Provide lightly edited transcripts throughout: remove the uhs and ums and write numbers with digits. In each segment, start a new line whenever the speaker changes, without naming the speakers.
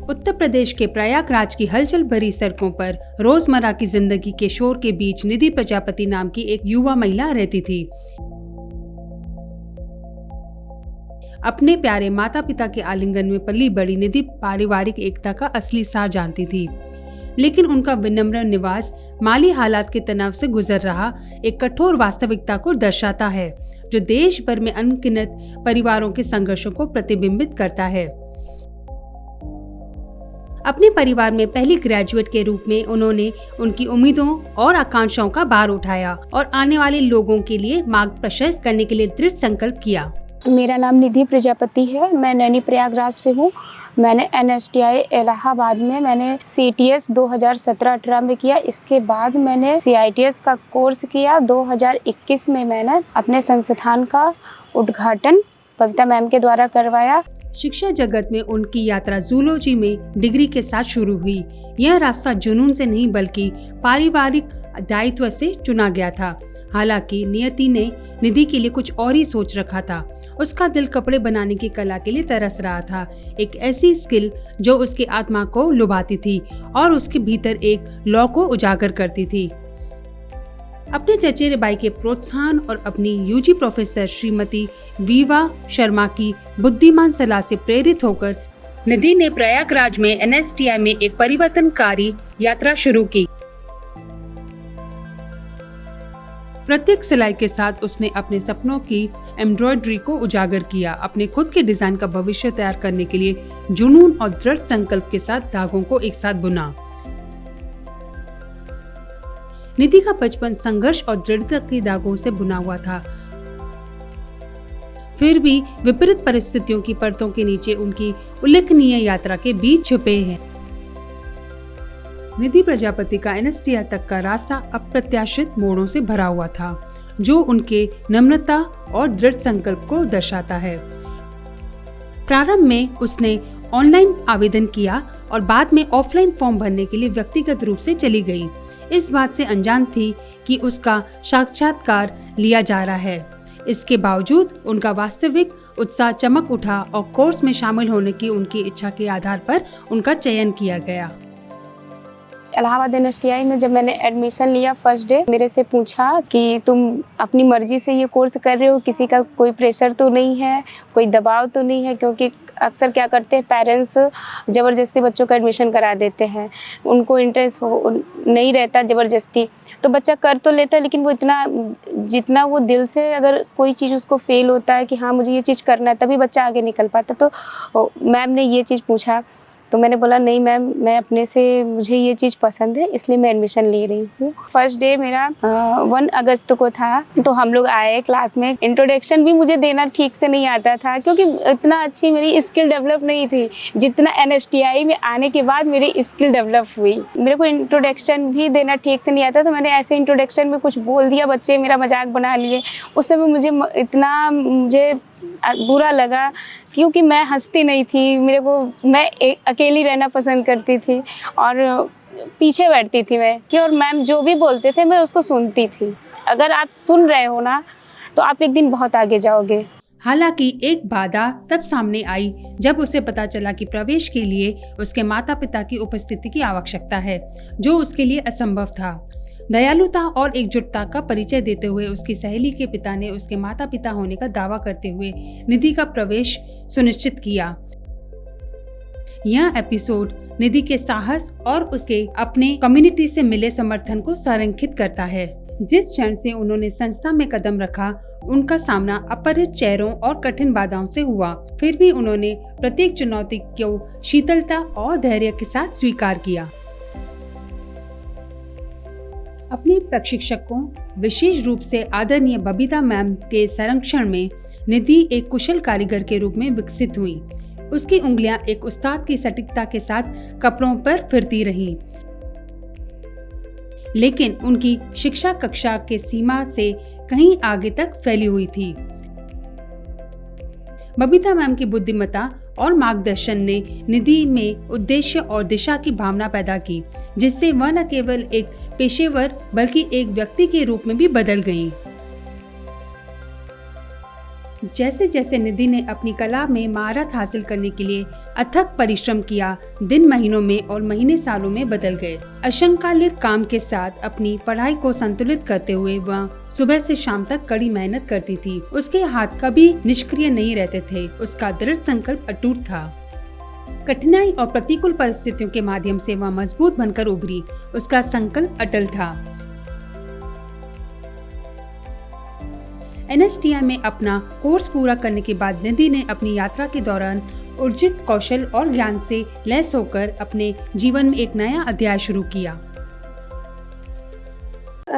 उत्तर प्रदेश के प्रयागराज की हलचल भरी सड़कों पर रोजमर्रा की जिंदगी के शोर के बीच निधि प्रजापति नाम की एक युवा महिला रहती थी। अपने प्यारे माता पिता के आलिंगन में पली बड़ी निधि पारिवारिक एकता का असली सार जानती थी, लेकिन उनका विनम्र निवास माली हालात के तनाव से गुजर रहा एक कठोर वास्तविकता को दर्शाता है, जो देश भर में अनगिनत परिवारों के संघर्षों को प्रतिबिंबित करता है। अपने परिवार में पहली ग्रेजुएट के रूप में उन्होंने उनकी उम्मीदों और आकांक्षाओं का भार उठाया और आने वाले लोगों के लिए मार्ग प्रशस्त करने के लिए दृढ़ संकल्प किया।
मेरा नाम निधि प्रजापति है। मैं नैनी प्रयागराज से हूँ। मैंने NSTI इलाहाबाद में मैंने CTS 2017-18 में किया। इसके बाद मैंने CITS का कोर्स किया। 2021 में मैंने अपने संस्थान का उद्घाटन बबीता मैम के द्वारा करवाया।
शिक्षा जगत में उनकी यात्रा जूलॉजी में डिग्री के साथ शुरू हुई। यह रास्ता जुनून से नहीं बल्कि पारिवारिक दायित्व से चुना गया था। हालांकि नियति ने निधि के लिए कुछ और ही सोच रखा था। उसका दिल कपड़े बनाने की कला के लिए तरस रहा था, एक ऐसी स्किल जो उसकी आत्मा को लुभाती थी और उसके भीतर एक लौ को उजागर करती थी। अपने चचेरे भाई के प्रोत्साहन और अपनी UG professor Shrimati Viva Sharma की बुद्धिमान सलाह से प्रेरित होकर निधि ने प्रयागराज में NSTI में एक परिवर्तनकारी यात्रा शुरू की। प्रत्येक सिलाई के साथ उसने अपने सपनों की एम्ब्रॉयडरी को उजागर किया। अपने खुद के डिजाइन का भविष्य तैयार करने के लिए जुनून और दृढ़ संकल्प के साथ धागों को एक साथ बुना। निधि का बचपन संघर्ष और दृढ़ता के धागों से बुना हुआ था। फिर भी विपरीत परिस्थितियों की परतों के नीचे उनकी उल्लेखनीय यात्रा के बीच छुपे हैं। निधि प्रजापति का NSTI तक का रास्ता अप्रत्याशित मोड़ों से भरा हुआ था, जो उनके नम्रता और दृढ़ संकल्प को दर्शाता है। प्रारंभ में उसने ऑनलाइन आवेदन किया और बाद में ऑफलाइन फॉर्म भरने के लिए व्यक्तिगत रूप से चली गई। इस बात से अनजान थी कि उसका साक्षात्कार लिया जा रहा है। इसके बावजूद उनका वास्तविक उत्साह चमक उठा और कोर्स में शामिल होने की उनकी इच्छा के आधार पर उनका चयन किया गया।
इलाहाबाद NSTI में जब मैंने एडमिशन लिया फर्स्ट डे, मेरे से पूछा कि तुम अपनी मर्जी से ये कोर्स कर रहे हो, किसी का कोई प्रेशर तो नहीं है, कोई दबाव तो नहीं है? क्योंकि अक्सर क्या करते हैं पेरेंट्स ज़बरदस्ती बच्चों का एडमिशन करा देते हैं। उनको इंटरेस्ट नहीं रहता ज़बरदस्ती, तो बच्चा कर तो लेता है, लेकिन वो इतना जितना वो दिल से अगर कोई चीज़ उसको फेल होता है कि हाँ मुझे ये चीज़ करना है, तभी बच्चा आगे निकल पाता। तो मैम ने ये चीज़ पूछा, तो मैंने बोला नहीं मैम, मैं अपने से मुझे ये चीज़ पसंद है, इसलिए मैं एडमिशन ले रही हूँ। फर्स्ट डे मेरा 1 अगस्त को था। तो हम लोग आए क्लास में। इंट्रोडक्शन भी मुझे देना ठीक से नहीं आता था, क्योंकि इतना अच्छी मेरी स्किल डेवलप नहीं थी जितना NSTI में आने के बाद मेरी स्किल डेवलप हुई। मेरे को इंट्रोडक्शन भी देना ठीक से नहीं आता, तो मैंने ऐसे इंट्रोडक्शन में कुछ बोल दिया, बच्चे मेरा मजाक बना लिए। उस समय मुझे बुरा लगा, क्योंकि मैं हंसती नहीं थी। मैं अकेली रहना पसंद करती थी और पीछे बैठती थी मैं कि, और मैम जो भी बोलते थे मैं उसको सुनती थी। अगर आप सुन रहे हो ना, तो आप एक दिन बहुत आगे जाओगे।
हालांकि एक बाधा तब सामने आई जब उसे पता चला कि प्रवेश के लिए उसके माता पिता की उपस्थिति की आवश्यकता है, जो उसके लिए असंभव था। दयालुता और एकजुटता का परिचय देते हुए उसकी सहेली के पिता ने उसके माता पिता होने का दावा करते हुए निधि का प्रवेश सुनिश्चित किया। यह एपिसोड निधि के साहस और उसके अपने कम्युनिटी से मिले समर्थन को संरेखित करता है। जिस क्षण से उन्होंने संस्था में कदम रखा, उनका सामना अपरिचित चेहरों और कठिन बाधाओं से हुआ। फिर भी उन्होंने प्रत्येक चुनौती को शीतलता और धैर्य के साथ स्वीकार किया। अपने प्रशिक्षकों, विशेष रूप से आदरणीय बबीता मैम के संरक्षण में निधि एक कुशल कारीगर के रूप में विकसित हुई। उसकी उंगलियां एक उस्ताद की सटीकता के साथ कपड़ों पर फिरती रहीं, लेकिन उनकी शिक्षा कक्षा के सीमा से कहीं आगे तक फैली हुई थी। बबीता मैम की बुद्धिमत्ता और मार्गदर्शन ने निधि में उद्देश्य और दिशा की भावना पैदा की, जिससे वह न केवल एक पेशेवर बल्कि एक व्यक्ति के रूप में भी बदल गईं। जैसे जैसे निधि ने अपनी कला में महारत हासिल करने के लिए अथक परिश्रम किया, दिन महीनों में और महीने सालों में बदल गए। असंकालिक काम के साथ अपनी पढ़ाई को संतुलित करते हुए वह सुबह से शाम तक कड़ी मेहनत करती थी। उसके हाथ कभी निष्क्रिय नहीं रहते थे। उसका दृढ़ संकल्प अटूट था। कठिनाई और प्रतिकूल परिस्थितियों के माध्यम से वह मजबूत बनकर उभरी। उसका संकल्प अटल था। NSTI में अपना कोर्स पूरा करने के बाद निधि ने अपनी यात्रा के दौरान अर्जित कौशल और ज्ञान से लैस होकर अपने जीवन में एक नया अध्याय शुरू किया।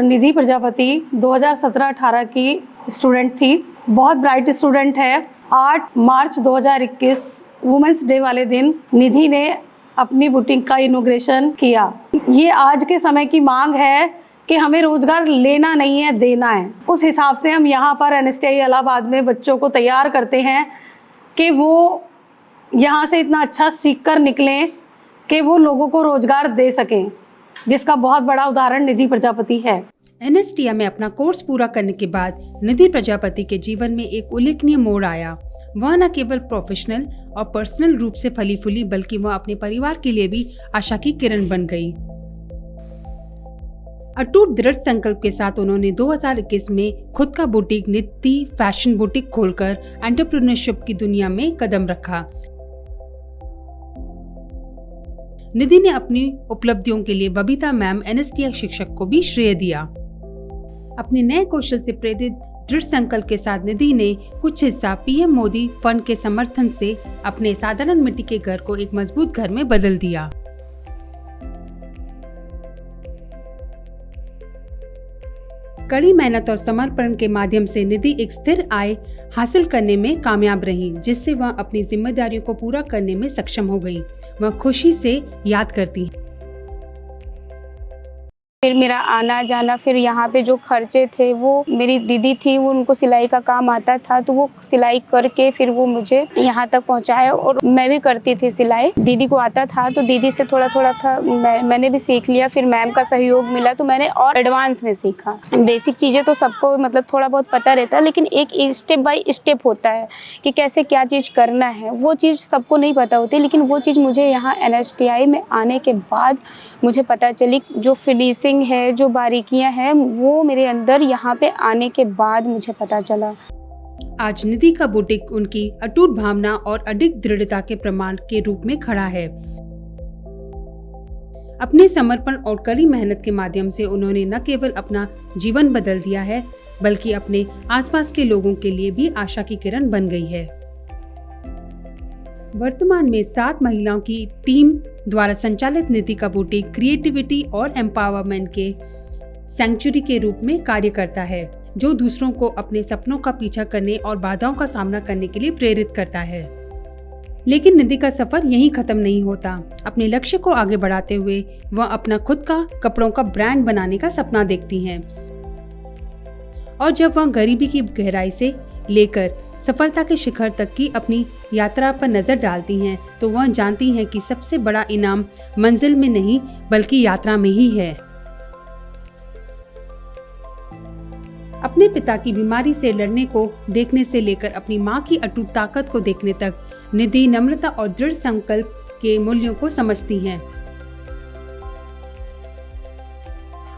निधि प्रजापति 2017-18 की स्टूडेंट थी। बहुत ब्राइट स्टूडेंट है। 8 मार्च 2021 वुमेंस डे वाले दिन निधि ने अपनी बुटीक का इनॉग्रेशन किया। ये आज के समय की मांग है कि हमें रोजगार लेना नहीं है, देना है। उस हिसाब से हम यहाँ पर NSTI इलाहाबाद में बच्चों को तैयार करते हैं कि वो यहाँ से इतना अच्छा सीख कर निकलें कि वो लोगों को रोजगार दे सकें, जिसका बहुत बड़ा उदाहरण निधि प्रजापति है।
NSTI में अपना कोर्स पूरा करने के बाद निधि प्रजापति के जीवन में एक उल्लेखनीय मोड़ आया। वह न केवल प्रोफेशनल और पर्सनल रूप से फली फूली, बल्कि वह अपने परिवार के लिए भी आशा की किरण बन गई। अटूट दृढ़ संकल्प के साथ उन्होंने 2021 में खुद का बुटीक निधि फैशन बुटीक खोलकर एंटरप्रेन्योरशिप की दुनिया में कदम रखा। निधि ने अपनी उपलब्धियों के लिए बबीता मैम NSTI शिक्षक को भी श्रेय दिया। अपने नए कौशल से प्रेरित दृढ़ संकल्प के साथ निधि ने कुछ हिस्सा PM मोदी फंड के समर्थन से अपने साधारण मिट्टी के घर को एक मजबूत घर में बदल दिया। कड़ी मेहनत और समर्पण के माध्यम से निधि एक स्थिर आय हासिल करने में कामयाब रही, जिससे वह अपनी जिम्मेदारियों को पूरा करने में सक्षम हो गई। वह खुशी से याद करती हैं।
फिर मेरा आना जाना, फिर यहाँ पे जो खर्चे थे वो मेरी दीदी थी, वो उनको सिलाई का काम आता था, तो वो सिलाई करके फिर वो मुझे यहाँ तक पहुँचाया। और मैं भी करती थी सिलाई, दीदी को आता था तो दीदी से थोड़ा थोड़ा था मैंने भी सीख लिया। फिर मैम का सहयोग मिला तो मैंने और एडवांस में सीखा। बेसिक चीज़ें तो सबको मतलब थोड़ा बहुत पता रहता है, लेकिन एक स्टेप बाय स्टेप होता है कि कैसे क्या चीज़ करना है, वो चीज़ सबको नहीं पता होती। लेकिन वो चीज़ मुझे यहाँ NSTI में आने के बाद मुझे पता चली। जो फिनिशिंग है, जो बारीकियां हैं, वो मेरे अंदर यहाँ पे आने के बाद मुझे पता चला।
आज निधि का बुटीक उनकी अटूट भावना और अडिग दृढ़ता के प्रमाण के रूप में खड़ा है। अपने समर्पण और कड़ी मेहनत के माध्यम से उन्होंने न केवल अपना जीवन बदल दिया है, बल्कि अपने आसपास के लोगों के लिए भी आशा की किरण बन गई है। वर्तमान में 7 महिलाओं की टीम द्वारा संचालित निधि का बुटीक क्रिएटिविटी और एम्पावरमेंट के सैंक्चुरी के रूप में कार्य करता है, जो दूसरों को अपने सपनों का पीछा करने और बाधाओं का सामना करने के लिए प्रेरित करता है। लेकिन निधि का सफर यहीं खत्म नहीं होता। अपने लक्ष्य को आगे बढ़ाते हुए वह अपना खुद का कपड़ों का ब्रांड बनाने का सपना देखती हैं। और जब वह गरीबी की गहराई से लेकर सफलता के शिखर तक की अपनी यात्रा पर नजर डालती हैं, तो वह जानती हैं कि सबसे बड़ा इनाम मंजिल में नहीं, बल्कि यात्रा में ही है। अपने पिता की बीमारी से लड़ने को देखने से लेकर अपनी मां की अटूट ताकत को देखने तक, निधि नम्रता और दृढ़ संकल्प के मूल्यों को समझती हैं।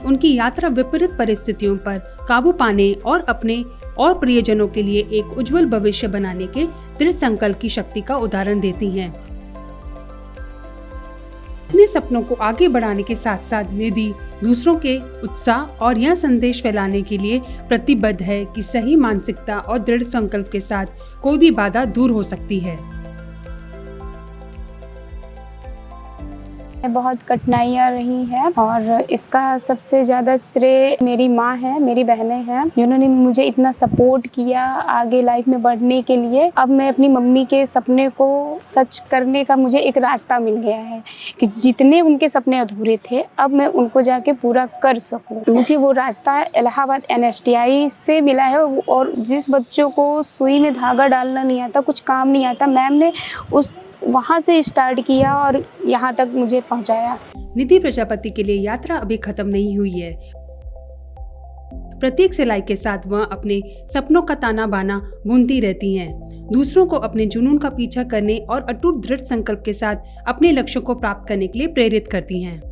उनकी यात्रा विपरीत परिस्थितियों पर काबू पाने और अपने और प्रियजनों के लिए एक उज्जवल भविष्य बनाने के दृढ़ संकल्प की शक्ति का उदाहरण देती हैं। अपने सपनों को आगे बढ़ाने के साथ साथ निधि दूसरों के उत्साह और यह संदेश फैलाने के लिए प्रतिबद्ध है कि सही मानसिकता और दृढ़ संकल्प के साथ कोई भी बाधा दूर हो सकती है।
बहुत कठिनाइयाँ रही हैं और इसका सबसे ज़्यादा श्रेय मेरी माँ है, मेरी बहनें हैं, जिन्होंने मुझे इतना सपोर्ट किया आगे लाइफ में बढ़ने के लिए। अब मैं अपनी मम्मी के सपने को सच करने का मुझे एक रास्ता मिल गया है कि जितने उनके सपने अधूरे थे, अब मैं उनको जाके पूरा कर सकूँ। मुझे वो रास्ता इलाहाबाद NSTI से मिला है। और जिस बच्चों को सुई में धागा डालना नहीं आता, कुछ काम नहीं आता, मैम ने वहाँ से स्टार्ट किया और यहाँ तक मुझे पहुँचाया।
निधि प्रजापति के लिए यात्रा अभी खत्म नहीं हुई है। प्रत्येक सिलाई के साथ वह अपने सपनों का ताना बाना बुनती रहती हैं। दूसरों को अपने जुनून का पीछा करने और अटूट दृढ़ संकल्प के साथ अपने लक्ष्यों को प्राप्त करने के लिए प्रेरित करती हैं।